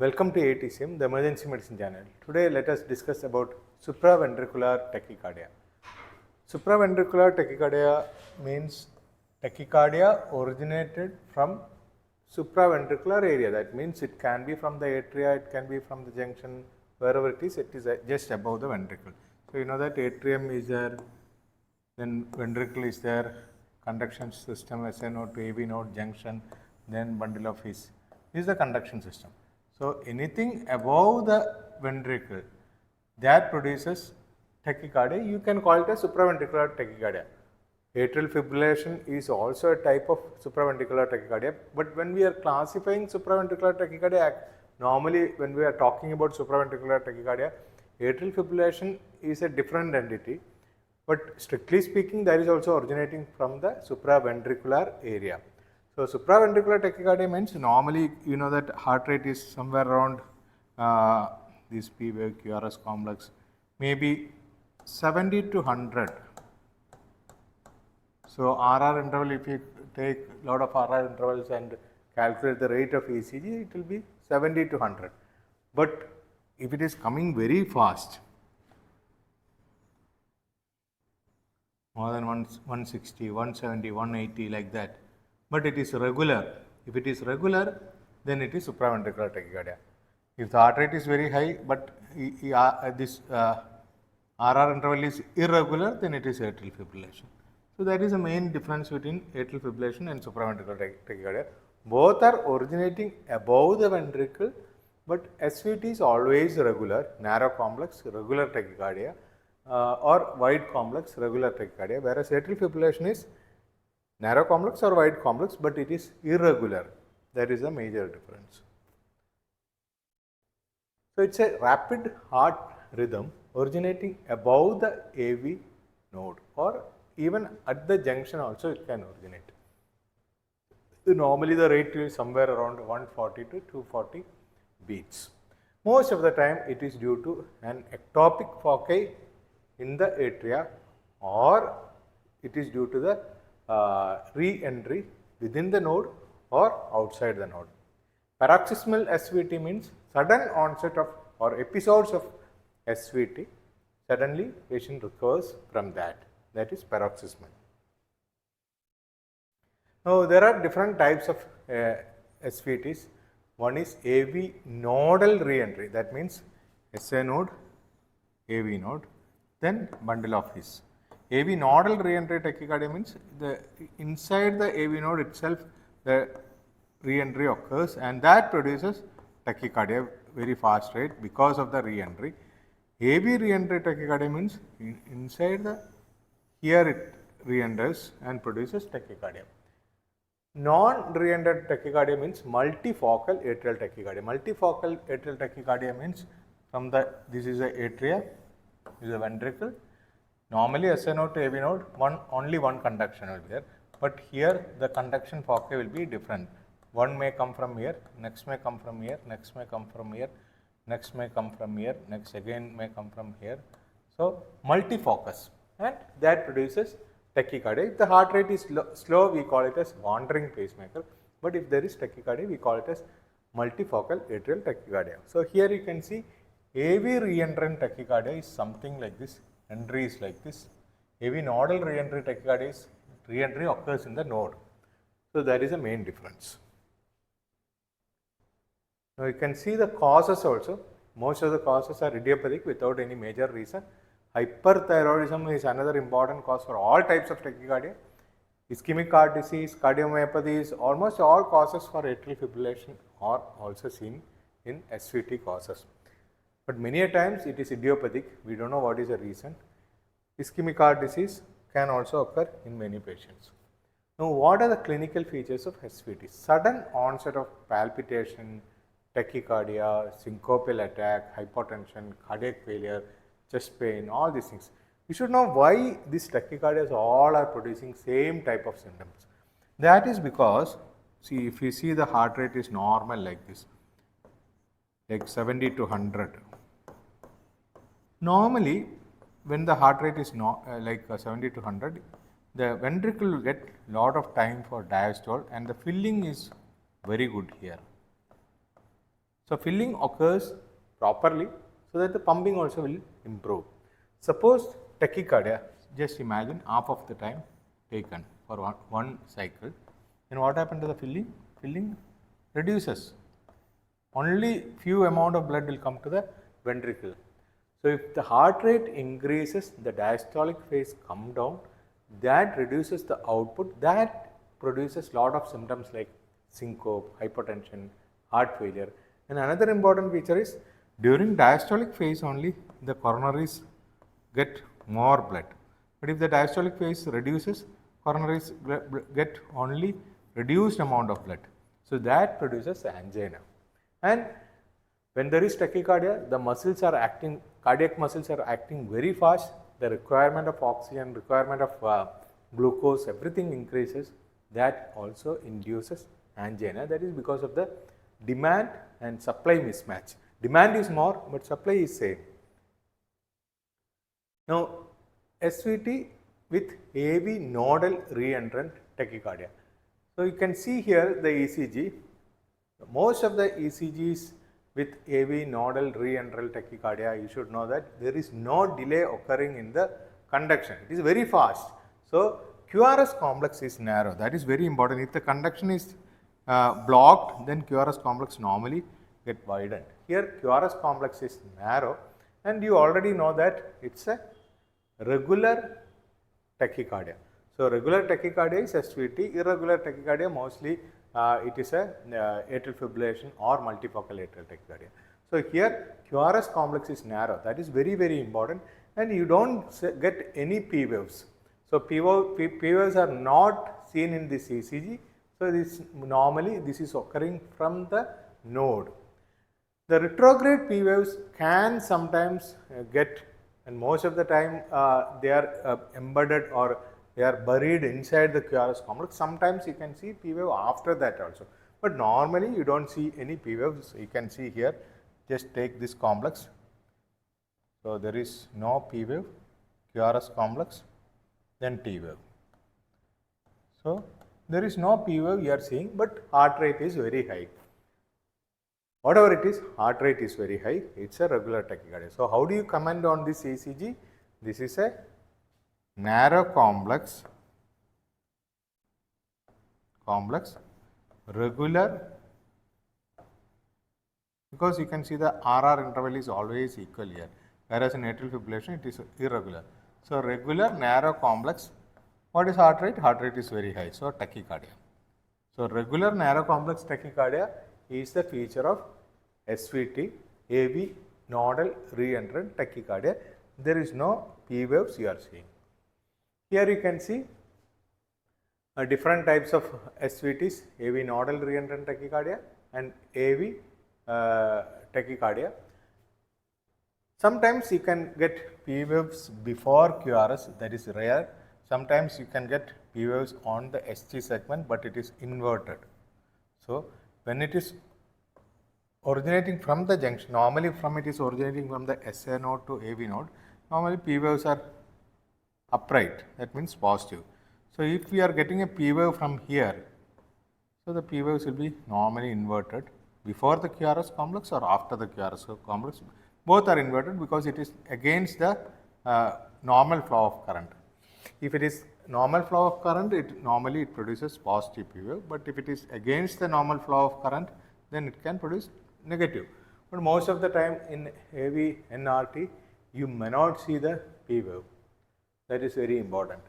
Welcome to AETCM, the emergency medicine channel. Today let us discuss about supraventricular tachycardia. Supraventricular tachycardia means tachycardia originated from supraventricular area. That means it can be from the atria, it can be from the junction, wherever it is just above the ventricle. So you know that atrium is there, then ventricle is there, conduction system, SA node to AV node, junction, then bundle of his. This is the conduction system. So anything above the ventricle that produces tachycardia, you can call it a supraventricular tachycardia. Atrial fibrillation is also a type of supraventricular tachycardia, but when we are classifying supraventricular tachycardia, normally when we are talking about supraventricular tachycardia, atrial fibrillation is a different entity, but strictly speaking, that is also originating from the supraventricular area. So supraventricular tachycardia means normally you know that heart rate is somewhere around this P wave QRS complex, maybe 70 to 100. So RR interval, if you take a lot of RR intervals and calculate the rate of ECG, it will be 70 to 100. But if it is coming very fast, more than 160, 170, 180 like that, but it is regular. If it is regular, then it is supraventricular tachycardia. If the heart rate is very high, but this RR interval is irregular, then it is atrial fibrillation. So that is the main difference between atrial fibrillation and supraventricular tachycardia. Both are originating above the ventricle, but SVT is always regular, narrow complex, regular tachycardia, or wide complex, regular tachycardia, whereas atrial fibrillation is narrow complex or wide complex, but it is irregular. That is a major difference. So it's a rapid heart rhythm originating above the AV node, or even at the junction also it can originate. Normally the rate is somewhere around 140 to 240 beats. Most of the time it is due to an ectopic foci in the atria, or it is due to the re-entry within the node or outside the node. Paroxysmal SVT means sudden onset of or episodes of SVT, suddenly patient recovers from that. That is paroxysmal. Now there are different types of SVTs. One is AV nodal re-entry, that means SA node, AV node, then bundle of his. AV nodal re-entry tachycardia means inside the AV node itself the re-entry occurs, and that produces tachycardia very fast rate because of the re-entry. AV re-entry tachycardia means inside the here it re-enters and produces tachycardia. Non-re-entered tachycardia means multifocal atrial tachycardia. Multifocal atrial tachycardia means from this is the atria, this is the ventricle. Normally SA node to AV node, only one conduction will be there, but here the conduction foci will be different. One may come from here, next may come from here, next may come from here, next may come from here, next again may come from here. So multifocus, and that produces tachycardia. If the heart rate is slow, we call it as wandering pacemaker, but if there is tachycardia, we call it as multifocal atrial tachycardia. So here you can see AV reentrant tachycardia is something like this. Entry is like this. AV nodal re-entry tachycardia is re-entry occurs in the node. So that is the main difference. Now you can see the causes also. Most of the causes are idiopathic without any major reason. Hyperthyroidism is another important cause for all types of tachycardia. Ischemic heart disease, cardiomyopathies, almost all causes for atrial fibrillation are also seen in SVT causes. But many a times it is idiopathic, we don't know what is the reason. Ischemic heart disease can also occur in many patients. Now what are the clinical features of SVT? Sudden onset of palpitation, tachycardia, syncopal attack, hypotension, cardiac failure, chest pain, all these things. We should know why these tachycardias all are producing same type of symptoms. That is because, see, if you see the heart rate is normal like this, like 70 to 100. Normally, when the heart rate is like 70 to 100, the ventricle will get lot of time for diastole and the filling is very good here. So filling occurs properly so that the pumping also will improve. Suppose tachycardia, just imagine half of the time taken for one cycle. Then what happened to the filling? Filling reduces. Only few amount of blood will come to the ventricle. So if the heart rate increases, the diastolic phase come down, that reduces the output, that produces lot of symptoms like syncope, hypertension, heart failure. And another important feature is during diastolic phase only the coronaries get more blood. But if the diastolic phase reduces, coronaries get only reduced amount of blood. So that produces angina. And when there is tachycardia, the muscles are acting, cardiac muscles are acting very fast. The requirement of oxygen, requirement of glucose, everything increases. That also induces angina. That is because of the demand and supply mismatch. Demand is more, but supply is same. Now, SVT with AV nodal reentrant tachycardia. So, you can see here the ECG. Most of the ECGs with AV nodal reentrant tachycardia, you should know that there is no delay occurring in the conduction. It is very fast. So, QRS complex is narrow. That is very important. If the conduction is blocked, then QRS complex normally get widened. Here QRS complex is narrow, and you already know that it's a regular tachycardia. So regular tachycardia is SVT, irregular tachycardia mostly it is a atrial fibrillation or multifocal atrial tachycardia. So here QRS complex is narrow, that is very, very important, and you don't get any P waves. So P waves are not seen in this ECG. So this normally this is occurring from the node. The retrograde P waves can sometimes get, and most of the time they are embedded or they are buried inside the QRS complex. Sometimes you can see P wave after that also, but normally you don't see any P waves. You can see here, just take this complex. So there is no P wave, QRS complex, then T wave. So there is no P wave you are seeing, but heart rate is very high. Whatever it is, heart rate is very high, it's a regular tachycardia. So how do you comment on this ECG? This is a narrow complex, regular, because you can see the RR interval is always equal here, whereas in atrial fibrillation it is irregular. So regular, narrow, complex. What is heart rate? Heart rate is very high, so tachycardia. So regular, narrow, complex tachycardia is the feature of SVT, AV nodal reentrant tachycardia. There is no P waves you are seeing. Here you can see different types of SVTs, AV nodal reentrant tachycardia and AV tachycardia. Sometimes you can get P waves before QRS, that is rare. Sometimes you can get P waves on the ST segment, but it is inverted. So when it is originating from the junction, normally it is originating from the SA node to AV node, normally P waves are upright, that means positive. So if we are getting a P wave from here, so the P waves will be normally inverted before the QRS complex or after the QRS complex. Both are inverted because it is against the normal flow of current. If it is normal flow of current, it produces positive P wave, but if it is against the normal flow of current, then it can produce negative. But most of the time in AVNRT, you may not see the P wave. That is very important.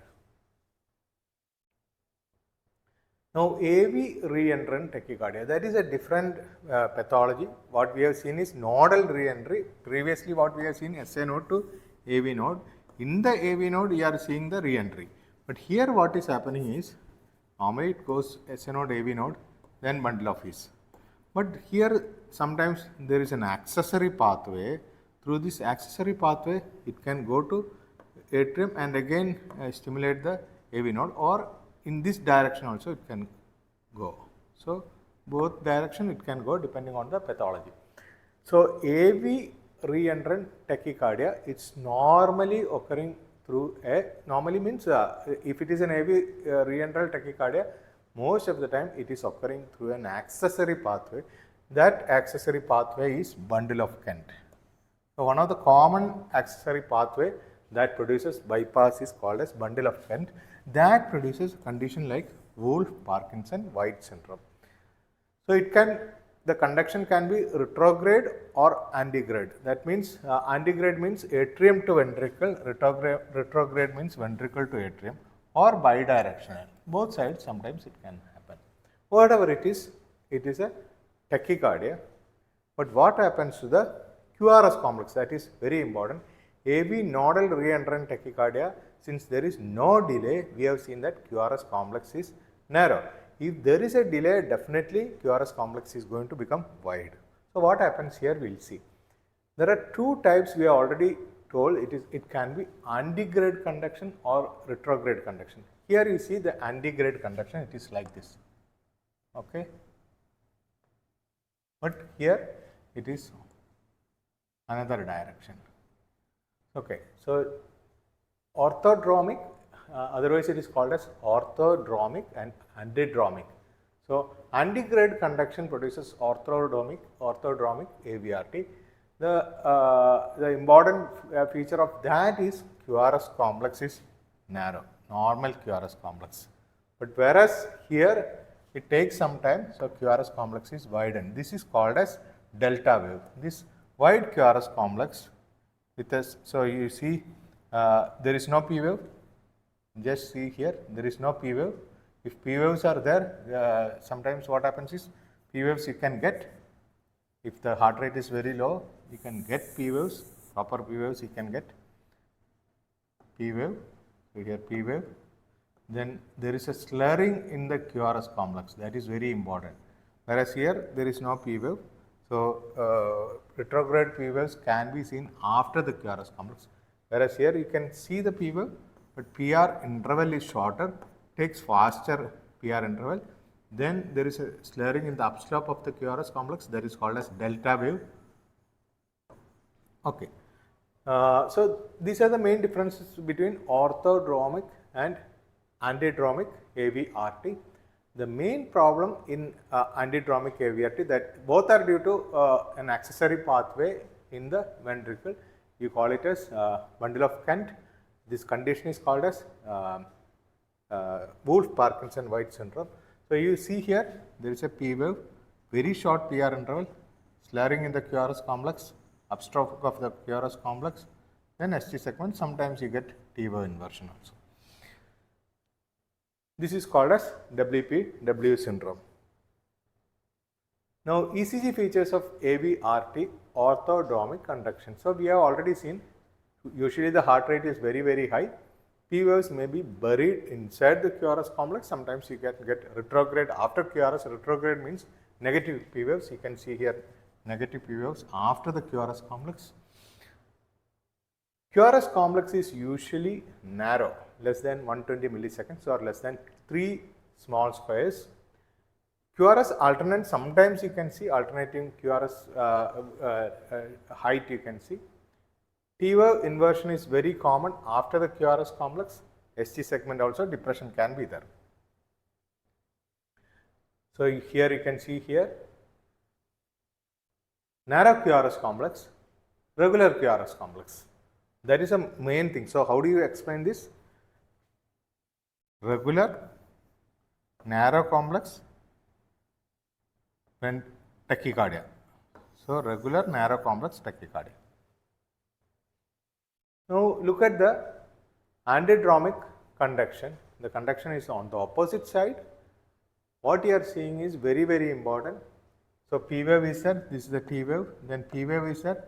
Now, AV reentrant tachycardia, that is a different pathology. What we have seen is nodal reentry. Previously, what we have seen SA node to AV node. In the AV node, we are seeing the reentry. But here, what is happening is normally it goes SA node, AV node, then bundle of his. But here, sometimes there is an accessory pathway. Through this accessory pathway, it can go to atrium and again stimulate the AV node, or in this direction also it can go. So both direction it can go depending on the pathology. So AV reentrant tachycardia, it's normally occurring through normally means if it is an AV reentrant tachycardia, most of the time it is occurring through an accessory pathway. that accessory pathway is bundle of Kent. So one of the common accessory pathway that produces bypass is called as bundle of Kent, that produces a condition like Wolff-Parkinson-White syndrome. So the conduction can be retrograde or antegrade. That means antegrade means atrium to ventricle, retrograde means ventricle to atrium, or bidirectional. Both sides sometimes it can happen. Whatever it is a tachycardia. But what happens to the QRS complex? That is very important. AV nodal reentrant tachycardia, since there is no delay, we have seen that QRS complex is narrow. If there is a delay, definitely QRS complex is going to become wide. So what happens here, we will see. There are two types we have already told. It can be antegrade conduction or retrograde conduction. Here you see the antegrade conduction, it is like this. Okay. But here it is another direction. Okay. So orthodromic, otherwise it is called as orthodromic and antidromic. So antegrade conduction produces orthodromic AVRT. The important feature of that is QRS complex is narrow, normal QRS complex. But whereas here it takes some time, so QRS complex is widened. This is called as delta wave. This wide QRS complex with us, so you see there is no P wave. Just see here, there is no P wave. If P waves are there, sometimes what happens is P waves you can get. If the heart rate is very low, you can get P waves, proper P waves you can get. P wave, so here P wave. Then there is a slurring in the QRS complex, that is very important. Whereas here there is no P wave. So retrograde P waves can be seen after the QRS complex. Whereas here you can see the P wave, but PR interval is shorter, takes faster PR interval. Then there is a slurring in the upslope of the QRS complex, that is called as delta wave. Okay. So these are the main differences between orthodromic and antidromic AVRT. The main problem in antidromic AVRT, that both are due to an accessory pathway in the ventricle. You call it as bundle of Kent. This condition is called as Wolff-Parkinson-White syndrome. So you see here there is a P wave, very short PR interval, slurring in the QRS complex, upstroke of the QRS complex, then ST segment. Sometimes you get T wave inversion also. This is called as WPW syndrome. Now ECG features of AVRT, orthodromic conduction. So we have already seen, usually the heart rate is very high. P waves may be buried inside the QRS complex. Sometimes you can get retrograde after QRS. Retrograde means negative P waves. You can see here negative P waves after the QRS complex. QRS complex is usually narrow, less than 120 milliseconds or less than 3 small squares. QRS alternate, sometimes you can see alternating QRS height you can see. T wave inversion is very common after the QRS complex. ST segment also depression can be there. So here you can see here narrow QRS complex, regular QRS complex. That is a main thing. So how do you explain this? Regular, narrow complex, and tachycardia. So regular, narrow complex, tachycardia. Now look at the antidromic conduction. The conduction is on the opposite side. What you are seeing is very important. So P wave is there, this is the T wave, then P wave is there,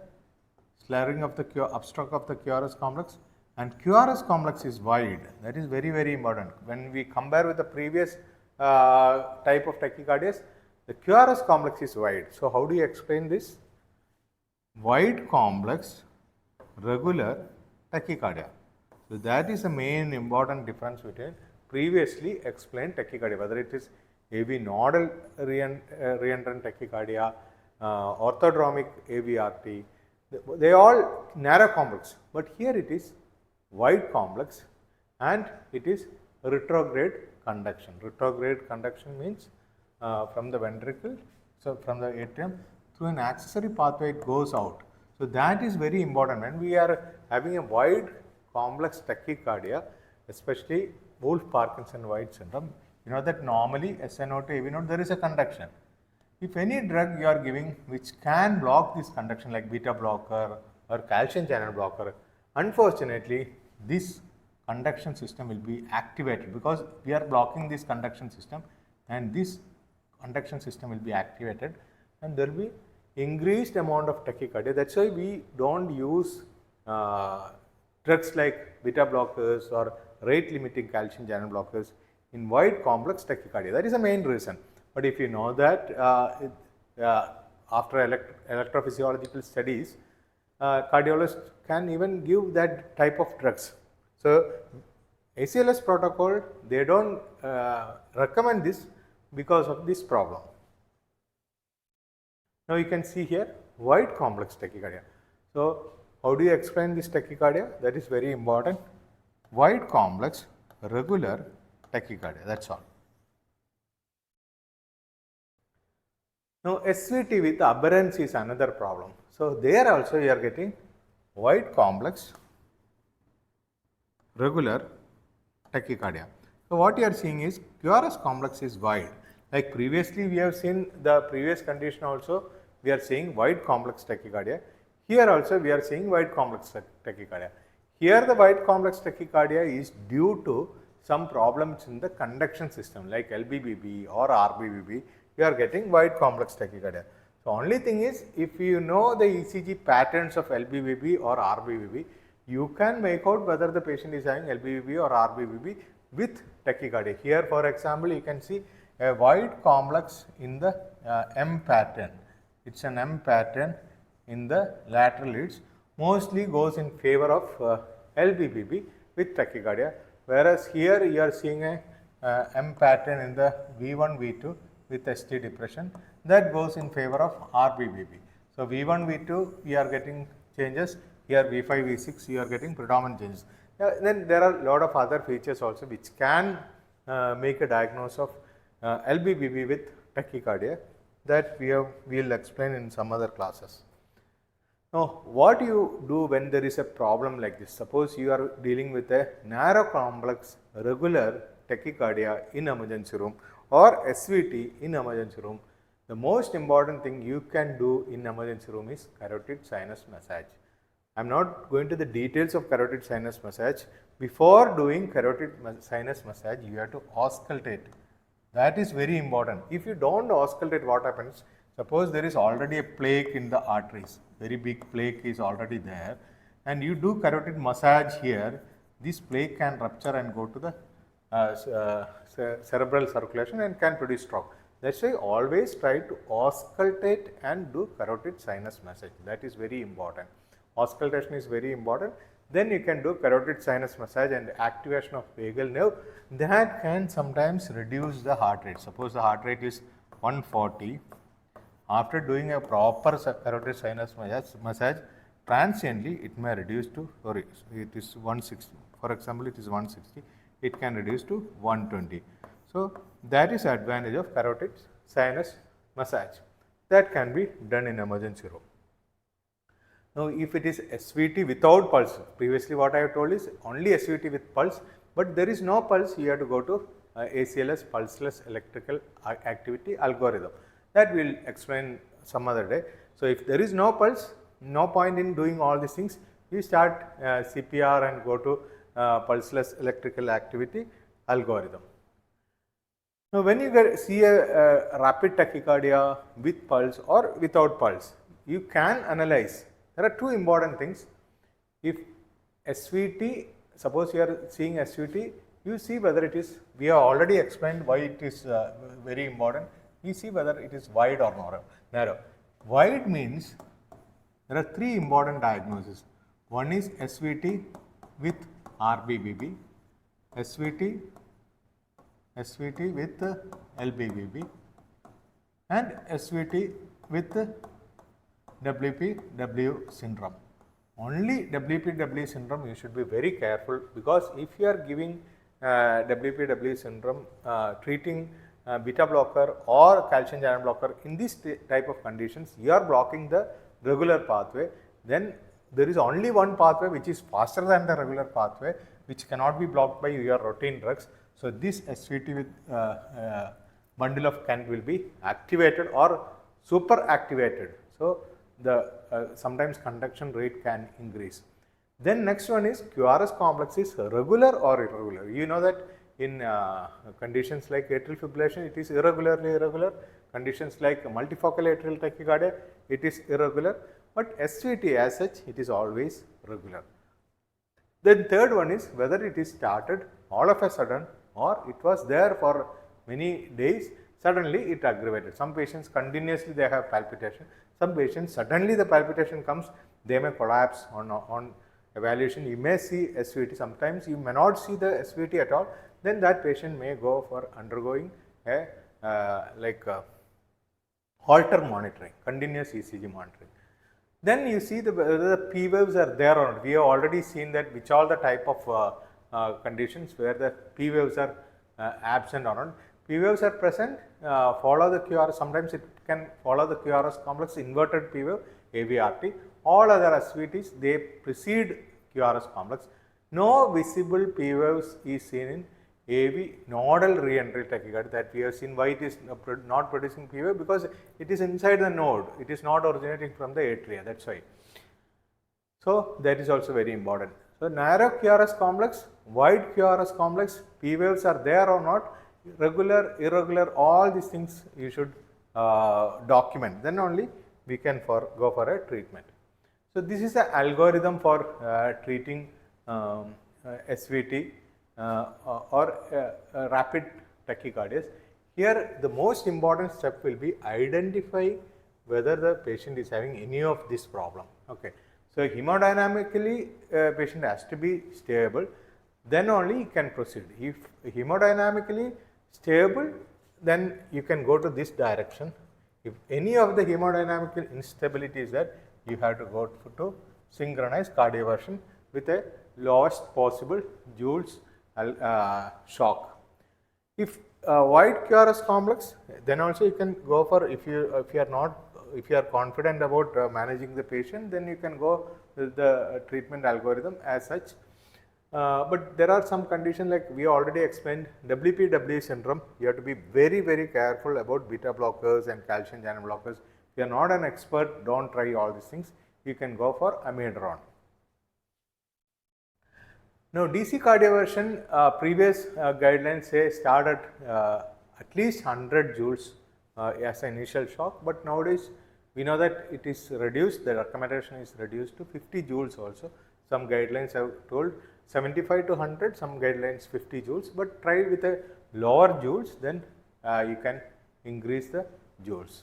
slurring of the upstroke of the QRS complex, and QRS complex is wide. That is very important. When we compare with the previous type of tachycardias, the QRS complex is wide. So how do you explain this? Wide complex, regular tachycardia. So that is the main important difference between previously explained tachycardia, whether it is AV nodal reentrant tachycardia, orthodromic AVRT. They all narrow complex, but here it is wide complex and it is retrograde conduction. Retrograde conduction means from the ventricle So from the atrium through an accessory pathway it goes out. So that is very important. When we are having a wide complex tachycardia, especially Wolff-Parkinson-White syndrome, you know that normally SNO to AVNRT there is a conduction. If any drug you are giving which can block this conduction like beta blocker or calcium channel blocker, unfortunately this conduction system will be activated because we are blocking this conduction system, and this conduction system will be activated and there will be increased amount of tachycardia. That's why we don't use drugs like beta blockers or rate limiting calcium channel blockers in wide complex tachycardia. That is the main reason. But if you know that after electrophysiological studies, cardiologists can even give that type of drugs. So ACLS protocol, they don't recommend this because of this problem. Now you can see here wide complex tachycardia. So how do you explain this tachycardia? That is very important. Wide complex regular tachycardia, that's all. Now SVT with aberrancy is another problem. So there also you are getting wide complex regular tachycardia. So what you are seeing is QRS complex is wide. Like previously we have seen the previous condition also, we are seeing wide complex tachycardia. Here also we are seeing wide complex tachycardia. Here the wide complex tachycardia is due to some problems in the conduction system like LBBB or RBBB, you are getting wide complex tachycardia. So only thing is, if you know the ECG patterns of LBBB or RBBB, you can make out whether the patient is having LBBB or RBBB with tachycardia. Here for example, you can see a wide complex in the M pattern. It's an M pattern in the lateral leads, mostly goes in favor of LBBB with tachycardia, whereas here you are seeing a M pattern in the V1, V2 with ST depression, that goes in favor of RBBB. So V1, V2 you are getting changes, here V5, V6 you are getting predominant changes. Then there are a lot of other features also which can make a diagnosis of LBBB with tachycardia, that we will explain in some other classes. Now what you do when there is a problem like this? Suppose you are dealing with a narrow complex regular tachycardia in emergency room or SVT in emergency room. The most important thing you can do in emergency room is carotid sinus massage. I am not going to the details of carotid sinus massage. Before doing carotid sinus massage, you have to auscultate. That is very important. If you don't auscultate, what happens? Suppose there is already a plaque in the arteries, very big plaque is already there, and you do carotid massage here, this plaque can rupture and go to the cerebral circulation and can produce stroke. That's why always try to auscultate and do carotid sinus massage. That is very important. Auscultation is very important. Then you can do carotid sinus massage and activation of vagal nerve. That can sometimes reduce the heart rate. Suppose the heart rate is 140. After doing a proper carotid sinus massage, transiently it may reduce to, it is 160. For example, it is 160. It can reduce to 120. So that is the advantage of carotid sinus massage. That can be done in emergency room. Now if it is SVT without pulse, previously what I have told is only SVT with pulse, but there is no pulse, you have to go to ACLS pulseless electrical activity algorithm. That we will explain some other day. So if there is no pulse, no point in doing all these things, you start CPR and go to pulseless electrical activity algorithm. Now when you see a rapid tachycardia with pulse or without pulse, you can analyze. There are two important things. If SVT, suppose you are seeing SVT, you see whether it is, we have already explained why it is very important. You see whether it is wide or narrow. Wide means there are three important diagnoses. One is SVT with RBBB, SVT with LBBB, and SVT with WPW syndrome. Only WPW syndrome you should be very careful, because if you are giving WPW syndrome treating beta blocker or calcium channel blocker, in this type of conditions, you are blocking the regular pathway, then there is only one pathway which is faster than the regular pathway, which cannot be blocked by your routine drugs. So, this SVT with bundle of Kent will be activated or super activated. So, the sometimes conduction rate can increase. Then next one is QRS complex is regular or irregular. You know that in conditions like atrial fibrillation, it is irregularly irregular. Conditions like multifocal atrial tachycardia, it is irregular. But SVT as such, it is always regular. Then third one is whether it is started all of a sudden or it was there for many days, suddenly it aggravated. Some patients continuously they have palpitation. Some patients suddenly the palpitation comes, they may collapse on evaluation. You may see SVT, sometimes you may not see the SVT at all, then that patient may go for undergoing a Holter monitoring, continuous ECG monitoring. Then you see whether the P waves are there or not. We have already seen that which all the type of conditions where the P waves are absent or not. P waves are present, follow the QRS, sometimes it can follow the QRS complex, inverted P wave, AVRT. All other SVTs, they precede QRS complex. No visible P waves is seen in AV nodal re-entry tachycardia that we have seen. Why it is not producing P wave? Because it is inside the node, it is not originating from the atria, that is why. So, that is also very important. So, narrow QRS complex, wide QRS complex, P waves are there or not, regular, irregular, all these things you should document, then only we can go for a treatment. So, this is the algorithm for treating SVT or rapid tachycardias. Here the most important step will be identify whether the patient is having any of this problem. Okay. So, hemodynamically patient has to be stable, then only you can proceed. If hemodynamically stable, then you can go to this direction. If any of the hemodynamic instability is there, you have to go to synchronized cardioversion with a lowest possible joules shock. If wide QRS complex, then also you can go for, if you are confident about managing the patient, then you can go with the treatment algorithm as such. But there are some conditions like we already explained, WPW syndrome, you have to be very, very careful about beta blockers and calcium channel blockers. If you are not an expert, don't try all these things. You can go for amiodarone. Now, DC cardioversion, previous guidelines say start at least 100 joules as an initial shock, but nowadays we know that it is reduced, the recommendation is reduced to 50 joules also. Some guidelines have told 75 to 100, some guidelines 50 joules, but try with a lower joules, then you can increase the joules.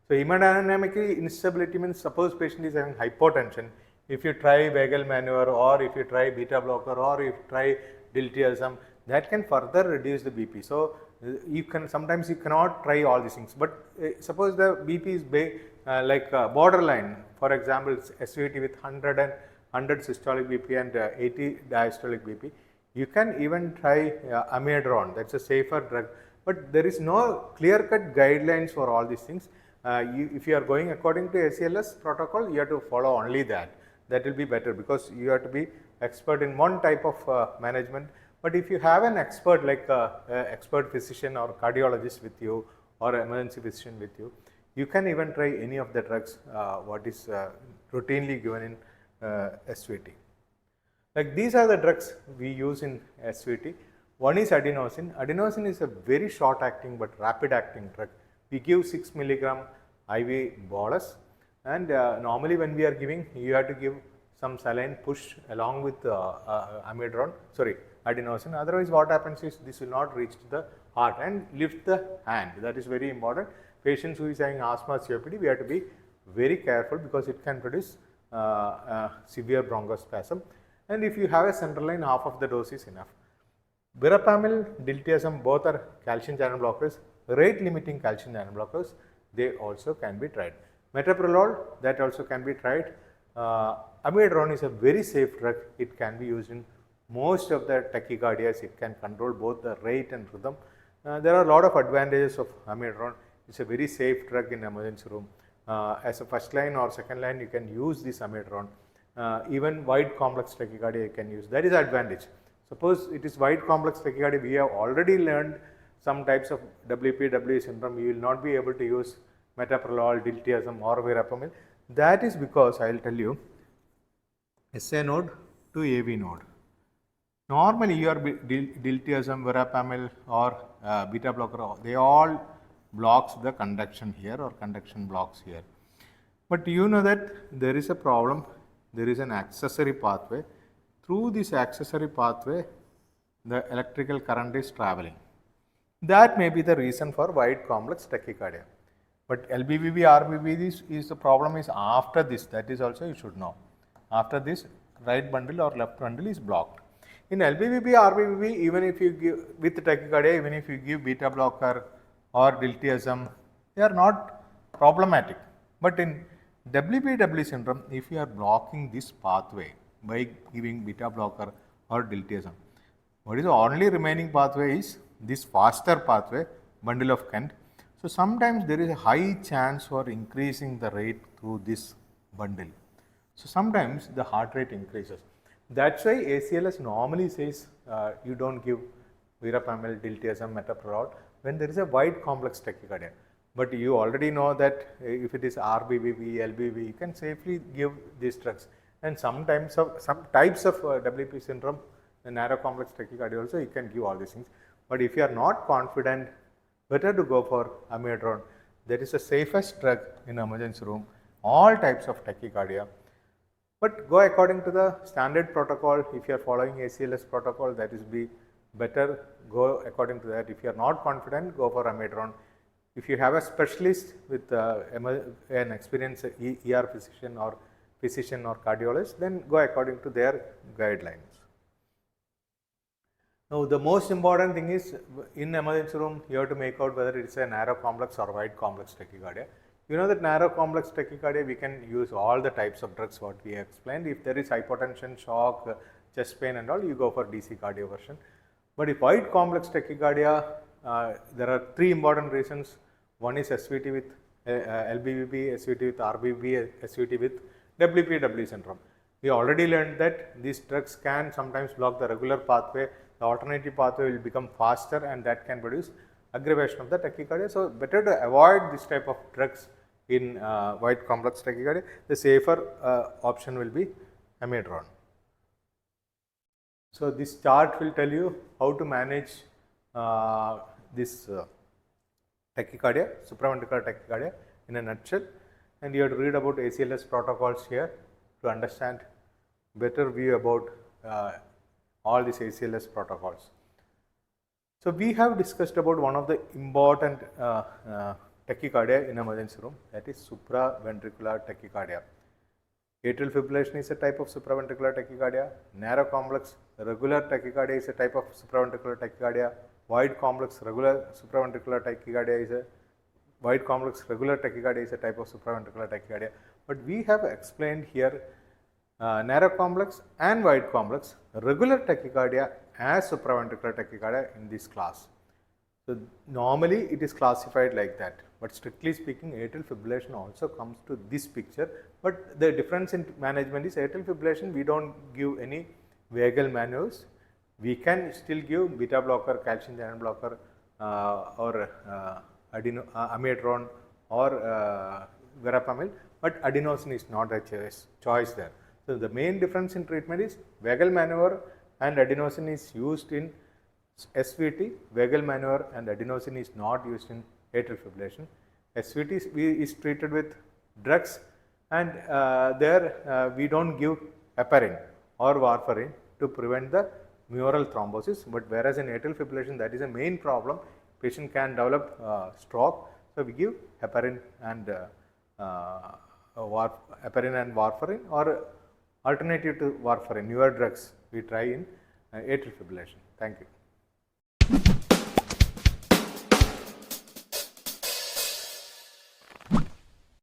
So, hemodynamically instability means suppose patient is having hypotension, if you try vagal maneuver or if you try beta blocker or if you try diltiazem, that can further reduce the BP. So, you can sometimes you cannot try all these things, but suppose the BP is borderline, for example, SVT with 100 systolic BP and 80 diastolic BP, you can even try amiodarone, that is a safer drug, but there is no clear-cut guidelines for all these things. If you are going according to ACLS protocol, you have to follow only that. That will be better because you have to be expert in one type of management. But if you have an expert like expert physician or cardiologist with you or emergency physician with you, you can even try any of the drugs what is routinely given in SVT. Like these are the drugs we use in SVT. One is adenosine. Adenosine is a very short acting but rapid acting drug. We give 6 milligram IV bolus, and normally when we are giving, you have to give some saline push along with adenosine. Otherwise what happens is this will not reach to the heart and lift the hand. That is very important. Patients who is having asthma COPD, we have to be very careful because it can produce severe bronchospasm, and if you have a central line, half of the dose is enough. Verapamil, diltiazem, both are calcium channel blockers, rate limiting calcium channel blockers, they also can be tried. Metoprolol, that also can be tried. Amiodarone is a very safe drug, it can be used in most of the tachycardias, it can control both the rate and rhythm. There are a lot of advantages of amiodarone. It's a very safe drug in emergency room. As a first line or second line, you can use this amiodarone. Even wide complex tachycardia you can use. That is advantage. Suppose it is wide complex tachycardia, we have already learned some types of WPW syndrome. You will not be able to use metoprolol, diltiazem or verapamil. That is because I will tell you SA node to AV node. Normally your diltiazem, verapamil or beta blocker, they all blocks the conduction here or conduction blocks here. But you know that there is a problem, there is an accessory pathway. Through this accessory pathway, the electrical current is traveling. That may be the reason for wide complex tachycardia. But LBBB, RBBB is the problem is after this, that is also you should know. After this, right bundle or left bundle is blocked. In LBBB, RBBB, even if you give with tachycardia, even if you give beta blocker or diltiazem, they are not problematic. But in WPW syndrome, if you are blocking this pathway by giving beta blocker or diltiazem, what is the only remaining pathway is this faster pathway, bundle of Kent. So sometimes there is a high chance for increasing the rate through this bundle. So sometimes the heart rate increases. That's why ACLS normally says you don't give verapamil, diltiazem, metoprolol when there is a wide complex tachycardia. But you already know that if it is RBBB, LBBB, you can safely give these drugs. And sometimes some types of WP syndrome, the narrow complex tachycardia also, you can give all these things. But if you are not confident, better to go for amiodarone. That is the safest drug in emergency room, all types of tachycardia. But go according to the standard protocol. If you are following ACLS protocol, that is be better. Go according to that. If you are not confident, go for amiodarone. If you have a specialist with an experienced ER physician or cardiologist, then go according to their guidelines. Now, the most important thing is in emergency room, you have to make out whether it is a narrow complex or wide complex tachycardia. You know that narrow complex tachycardia, we can use all the types of drugs what we explained. If there is hypotension, shock, chest pain and all, you go for DC cardioversion. But if wide complex tachycardia, there are three important reasons. One is SVT with LBBB, SVT with RBBB, SVT with WPW syndrome. We already learned that these drugs can sometimes block the regular pathway. The alternative pathway will become faster and that can produce aggravation of the tachycardia. So, better to avoid this type of drugs in wide complex tachycardia. The safer option will be amiodarone. So, this chart will tell you how to manage this tachycardia, supraventricular tachycardia in a nutshell, and you have to read about ACLS protocols here to understand better view about all these ACLS protocols. So, we have discussed about one of the important tachycardia in emergency room, that is supraventricular tachycardia. Atrial fibrillation is a type of supraventricular tachycardia. Narrow complex regular tachycardia is a type of supraventricular tachycardia. Wide complex regular supraventricular tachycardia is a wide complex regular tachycardia is a type of supraventricular tachycardia. But we have explained here narrow complex and wide complex regular tachycardia as supraventricular tachycardia in this class. So, normally it is classified like that, but strictly speaking atrial fibrillation also comes to this picture, but the difference in management is atrial fibrillation we do not give any vagal maneuvers, we can still give beta blocker, calcium channel blocker or amiodarone or verapamil, but adenosine is not a choice there. So, the main difference in treatment is vagal maneuver and adenosine is used in SVT, vagal maneuver and adenosine is not used in atrial fibrillation. SVT is treated with drugs and there we do not give heparin or warfarin to prevent the mural thrombosis, but whereas in atrial fibrillation that is a main problem, patient can develop stroke. So, we give heparin and warfarin or alternative to warfarin, newer drugs we try in atrial fibrillation. Thank you.